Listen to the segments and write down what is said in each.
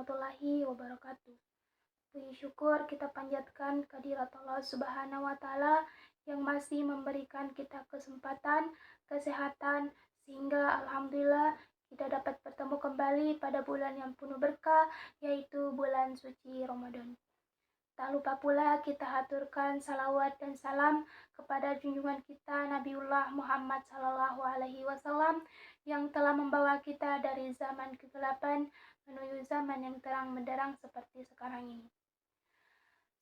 warahmatullahi wabarakatuh. Puji syukur kita panjatkan kehadirat Allah Subhanahu wa Ta'ala yang masih memberikan kita kesempatan, kesehatan, sehingga alhamdulillah kita dapat bertemu kembali pada bulan yang penuh berkah, yaitu bulan suci Ramadan. Tak lupa pula kita haturkan salawat dan salam kepada junjungan kita Nabiullah Muhammad Sallallahu Alaihi Wasallam yang telah membawa kita dari zaman kegelapan menuju zaman yang terang menderang seperti sekarang ini.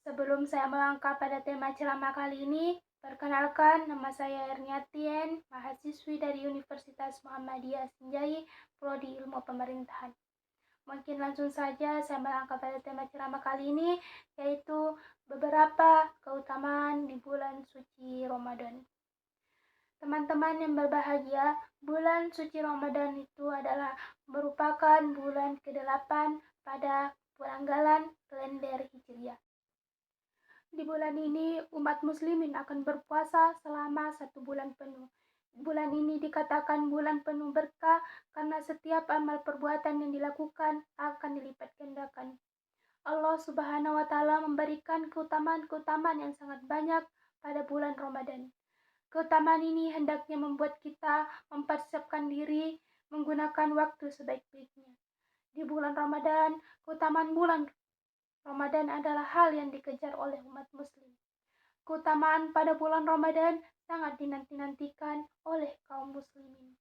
Sebelum saya melangkah pada tema ceramah kali ini, perkenalkan nama saya Erniatien, mahasiswi dari Universitas Muhammadiyah Sinjai, Prodi Ilmu Pemerintahan. Mungkin langsung saja saya melangkah pada tema ceramah kali ini, yaitu beberapa keutamaan di bulan suci Ramadan. Teman-teman yang berbahagia, bulan suci Ramadan itu adalah merupakan bulan ke-8 pada penanggalan kalender Hijriah. Di bulan ini, umat muslimin akan berpuasa selama 1 bulan penuh. Bulan ini dikatakan bulan penuh berkah karena setiap amal perbuatan yang dilakukan akan dilipat gandakan. Allah Subhanahu wa Ta'ala memberikan keutamaan-keutamaan yang sangat banyak pada bulan Ramadan. Keutamaan ini hendaknya membuat kita mempersiapkan diri menggunakan waktu sebaik-baiknya. Di bulan Ramadan, keutamaan bulan Ramadan adalah hal yang dikejar oleh umat muslim. Keutamaan pada bulan Ramadan sangat dinanti-nantikan oleh kaum muslimin.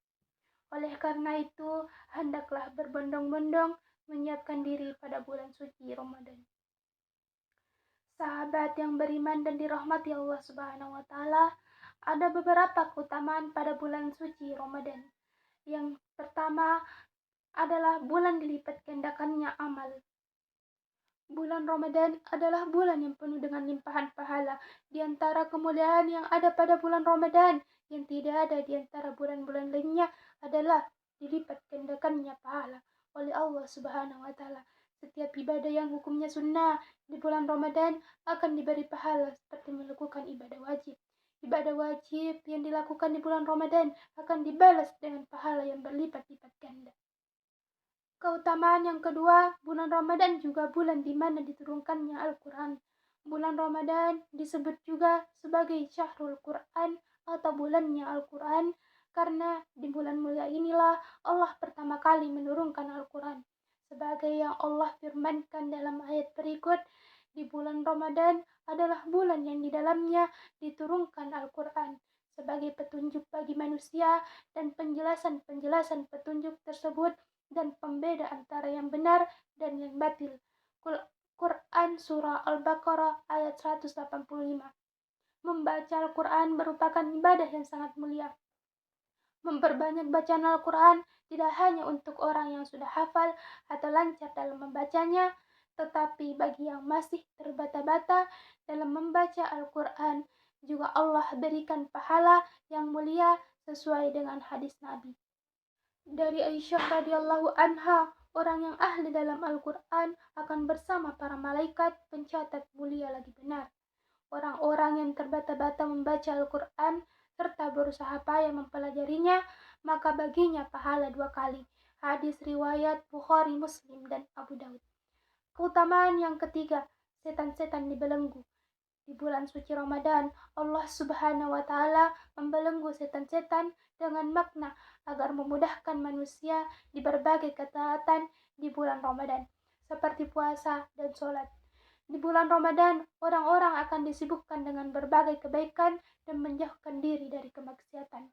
Oleh karena itu, hendaklah berbondong-bondong menyiapkan diri pada bulan suci Ramadan. Sahabat yang beriman dan dirahmati Allah Subhanahu wa Ta'ala, ada beberapa keutamaan pada bulan suci Ramadan. Yang pertama adalah bulan dilipat gandakannya amal. Bulan Ramadan adalah bulan yang penuh dengan limpahan pahala. Di antara kemuliaan yang ada pada bulan Ramadan yang tidak ada di antara bulan-bulan lainnya adalah dilipat gandakannya pahala oleh Allah Subhanahu wa Ta'ala. Setiap ibadah yang hukumnya sunnah di bulan Ramadan akan diberi pahala seperti melakukan ibadah wajib. Ibadah wajib yang dilakukan di bulan Ramadan akan dibalas dengan pahala yang berlipat-lipat ganda. Keutamaan yang kedua, bulan Ramadan juga bulan di mana diturunkannya Al-Quran. Bulan Ramadan disebut juga sebagai Syahrul Quran atau bulannya Al-Quran karena di bulan mulia inilah Allah pertama kali menurunkan Al-Quran. Sebagai yang Allah firmankan dalam ayat berikut, di bulan Ramadan adalah bulan yang di dalamnya diturunkan Al-Quran sebagai petunjuk bagi manusia dan penjelasan-penjelasan petunjuk tersebut dan pembeda antara yang benar dan yang batil. Quran Surah Al-Baqarah ayat 185. Membaca Al-Quran merupakan ibadah yang sangat mulia. Memperbanyak bacaan Al-Quran tidak hanya untuk orang yang sudah hafal atau lancar dalam membacanya, tetapi bagi yang masih terbata-bata dalam membaca Al-Quran, juga Allah berikan pahala yang mulia sesuai dengan hadis Nabi. Dari Aisyah radhiyallahu anha, orang yang ahli dalam Al-Quran akan bersama para malaikat pencatat mulia lagi benar. Orang-orang yang terbata-bata membaca Al-Quran serta berusaha payah mempelajarinya, maka baginya pahala 2 kali. Hadis riwayat Bukhari, Muslim, dan Abu Daud. Keutamaan yang ketiga, setan-setan dibelenggu. Di bulan suci Ramadan, Allah Subhanahu wa Ta'ala membelenggu setan-setan dengan makna agar memudahkan manusia di berbagai ketaatan di bulan Ramadan, seperti puasa dan sholat. Di bulan Ramadan, orang-orang akan disibukkan dengan berbagai kebaikan dan menjauhkan diri dari kemaksiatan.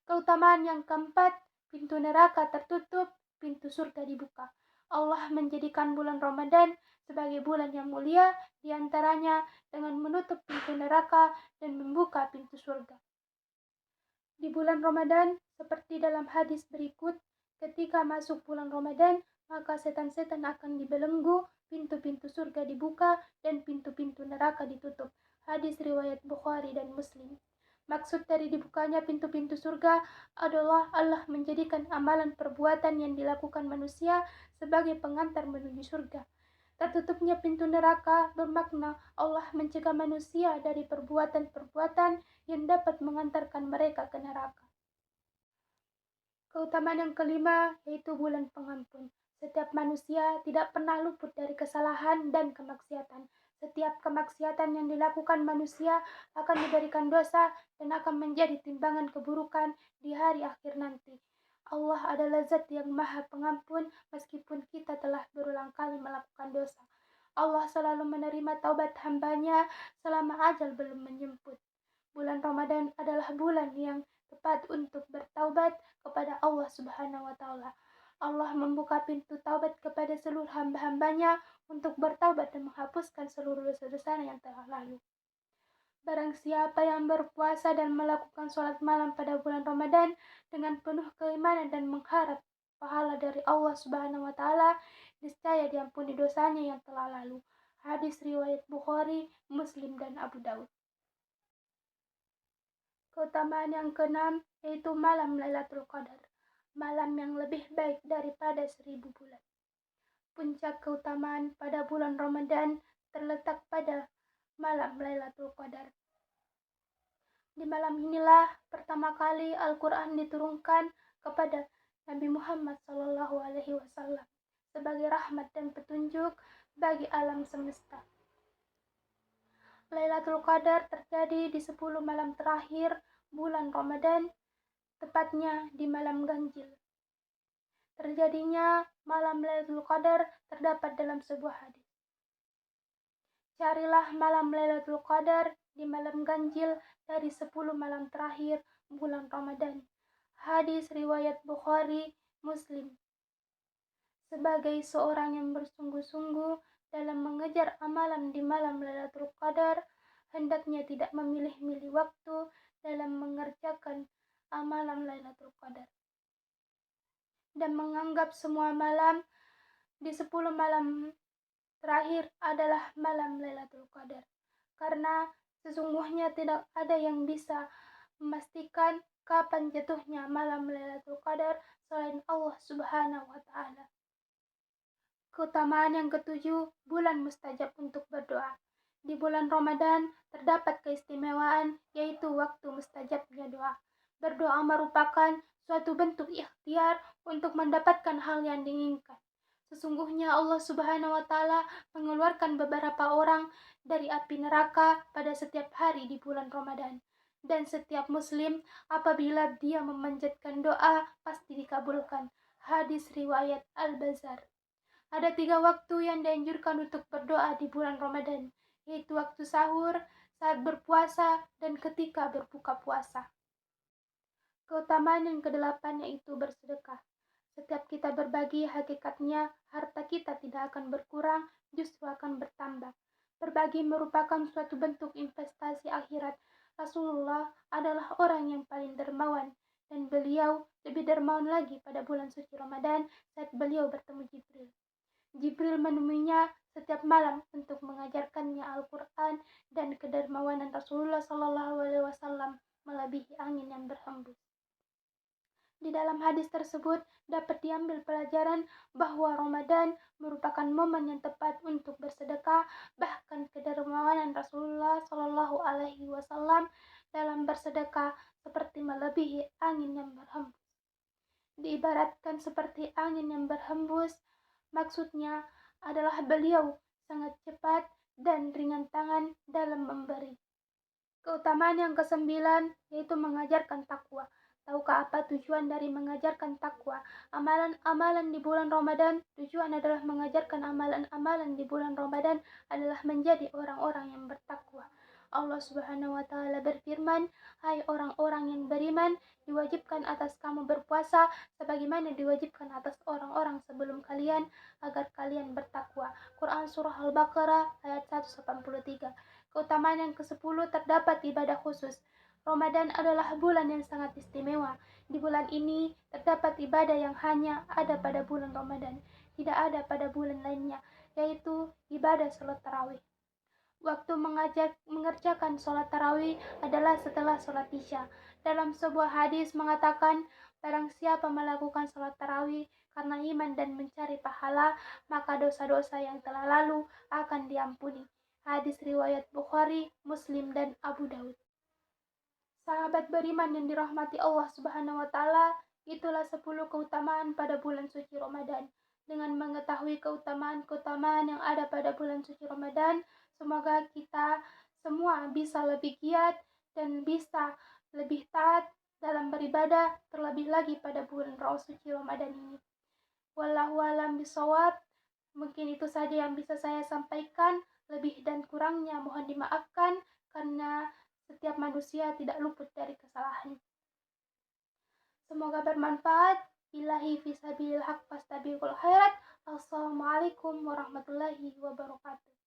Keutamaan yang keempat, pintu neraka tertutup, pintu surga dibuka. Allah menjadikan bulan Ramadan sebagai bulan yang mulia, diantaranya dengan menutup pintu neraka dan membuka pintu surga. Di bulan Ramadan, seperti dalam hadis berikut, ketika masuk bulan Ramadan, maka setan-setan akan dibelenggu, pintu-pintu surga dibuka, dan pintu-pintu neraka ditutup. Hadis riwayat Bukhari dan Muslim. Maksud dari dibukanya pintu-pintu surga adalah Allah menjadikan amalan perbuatan yang dilakukan manusia sebagai pengantar menuju surga. Tertutupnya pintu neraka bermakna Allah mencegah manusia dari perbuatan-perbuatan yang dapat mengantarkan mereka ke neraka. Keutamaan yang kelima yaitu bulan pengampun. Setiap manusia tidak pernah luput dari kesalahan dan kemaksiatan. Setiap kemaksiatan yang dilakukan manusia akan diberikan dosa dan akan menjadi timbangan keburukan di hari akhir nanti. Allah adalah zat yang maha pengampun meskipun kita telah berulang kali melakukan dosa. Allah selalu menerima taubat hambanya selama ajal belum menjemput. Bulan Ramadan adalah bulan yang tepat untuk bertaubat kepada Allah Subhanahu wa Ta'ala. Allah membuka pintu taubat kepada seluruh hamba-hambanya untuk bertaubat dan menghapuskan seluruh dosa-dosa yang telah lalu. Barang siapa yang berpuasa dan melakukan sholat malam pada bulan Ramadan dengan penuh keimanan dan mengharap pahala dari Allah Subhanahu wa Ta'ala, niscaya diampuni dosanya yang telah lalu. Hadis riwayat Bukhari, Muslim, dan Abu Daud. Keutamaan yang keenam yaitu malam Lailatul Qadar, malam yang lebih baik daripada 1000 bulan. Puncak keutamaan pada bulan Ramadan terletak pada malam Lailatul Qadar. Di malam inilah pertama kali Al-Quran diturunkan kepada Nabi Muhammad SAW sebagai rahmat dan petunjuk bagi alam semesta. Lailatul Qadar terjadi di 10 malam terakhir bulan Ramadan, tepatnya di malam ganjil. Terjadinya malam Lailatul Qadar terdapat dalam sebuah hadis. Carilah malam Lailatul Qadar di malam ganjil dari 10 malam terakhir bulan Ramadan. Hadis riwayat Bukhari, Muslim. Sebagai seorang yang bersungguh-sungguh dalam mengejar amalan di malam Lailatul Qadar, hendaknya tidak memilih-milih waktu dalam mengerjakan amalan Lailatul Qadar dan menganggap semua malam di 10 malam terakhir adalah malam Lailatul Qadar, karena sesungguhnya tidak ada yang bisa memastikan kapan jatuhnya malam Lailatul Qadar selain Allah Subhanahu wa Ta'ala. Keutamaan yang ketujuh, bulan mustajab untuk berdoa. Di bulan Ramadan terdapat keistimewaan yaitu waktu mustajabnya doa. Berdoa merupakan suatu bentuk ikhtiar untuk mendapatkan hal yang diinginkan. Sesungguhnya Allah Subhanahu wa Ta'ala mengeluarkan beberapa orang dari api neraka pada setiap hari di bulan Ramadan. Dan setiap muslim apabila dia memanjatkan doa pasti dikabulkan. Hadis riwayat Al-Bazar. Ada 3 waktu yang dianjurkan untuk berdoa di bulan Ramadan, yaitu waktu sahur, saat berpuasa, dan ketika berbuka puasa. Keutamaan yang kedelapan yaitu bersedekah. Setiap kita berbagi, hakikatnya harta kita tidak akan berkurang, justru akan bertambah. Berbagi merupakan suatu bentuk investasi akhirat. Rasulullah adalah orang yang paling dermawan, dan beliau lebih dermawan lagi pada bulan suci Ramadan saat beliau bertemu Jibril. Jibril menemuinya setiap malam untuk mengajarkannya Al-Quran, dan kedermawanan Rasulullah SAW melebihi angin yang berhembus. Di dalam hadis tersebut dapat diambil pelajaran bahwa Ramadan merupakan momen yang tepat untuk bersedekah, bahkan kedermawanan Rasulullah SAW dalam bersedekah seperti melebihi angin yang berhembus. Diibaratkan seperti angin yang berhembus, maksudnya adalah beliau sangat cepat dan ringan tangan dalam memberi. Keutamaan yang kesembilan yaitu mengajarkan takwa. Tahukah apa tujuan dari mengajarkan takwa? Amalan-amalan di bulan Ramadan, tujuan adalah mengajarkan amalan-amalan di bulan Ramadan adalah menjadi orang-orang yang bertakwa. Allah Subhanahu wa Ta'ala berfirman, "Hai orang-orang yang beriman, diwajibkan atas kamu berpuasa sebagaimana diwajibkan atas orang-orang sebelum kalian agar kalian bertakwa." Quran Surah Al-Baqarah ayat 183. Keutamaan yang ke-10 terdapat ibadah khusus. Ramadan adalah bulan yang sangat istimewa. Di bulan ini terdapat ibadah yang hanya ada pada bulan Ramadan, tidak ada pada bulan lainnya, yaitu ibadah sholat tarawih. Waktu mengerjakan sholat tarawih adalah setelah sholat isya. Dalam sebuah hadis mengatakan, barang siapa melakukan sholat tarawih karena iman dan mencari pahala, maka dosa-dosa yang telah lalu akan diampuni. Hadis riwayat Bukhari, Muslim, dan Abu Daud. Sahabat beriman yang dirahmati Allah Subhanahu wa Ta'ala, itulah 10 keutamaan pada bulan suci Ramadan. dengan mengetahui keutamaan-keutamaan yang ada pada bulan suci Ramadan. Semoga kita semua bisa lebih giat dan bisa lebih taat dalam beribadah, terlebih lagi pada bulan suci Ramadan ini. Wallahu a'lam bishawab. Mungkin itu saja yang bisa saya sampaikan. Lebih dan kurangnya mohon dimaafkan karena setiap manusia tidak luput dari kesalahan. Semoga bermanfaat. Ilahi fisabilil haq fastabiqul khairat. Assalamualaikum warahmatullahi wabarakatuh.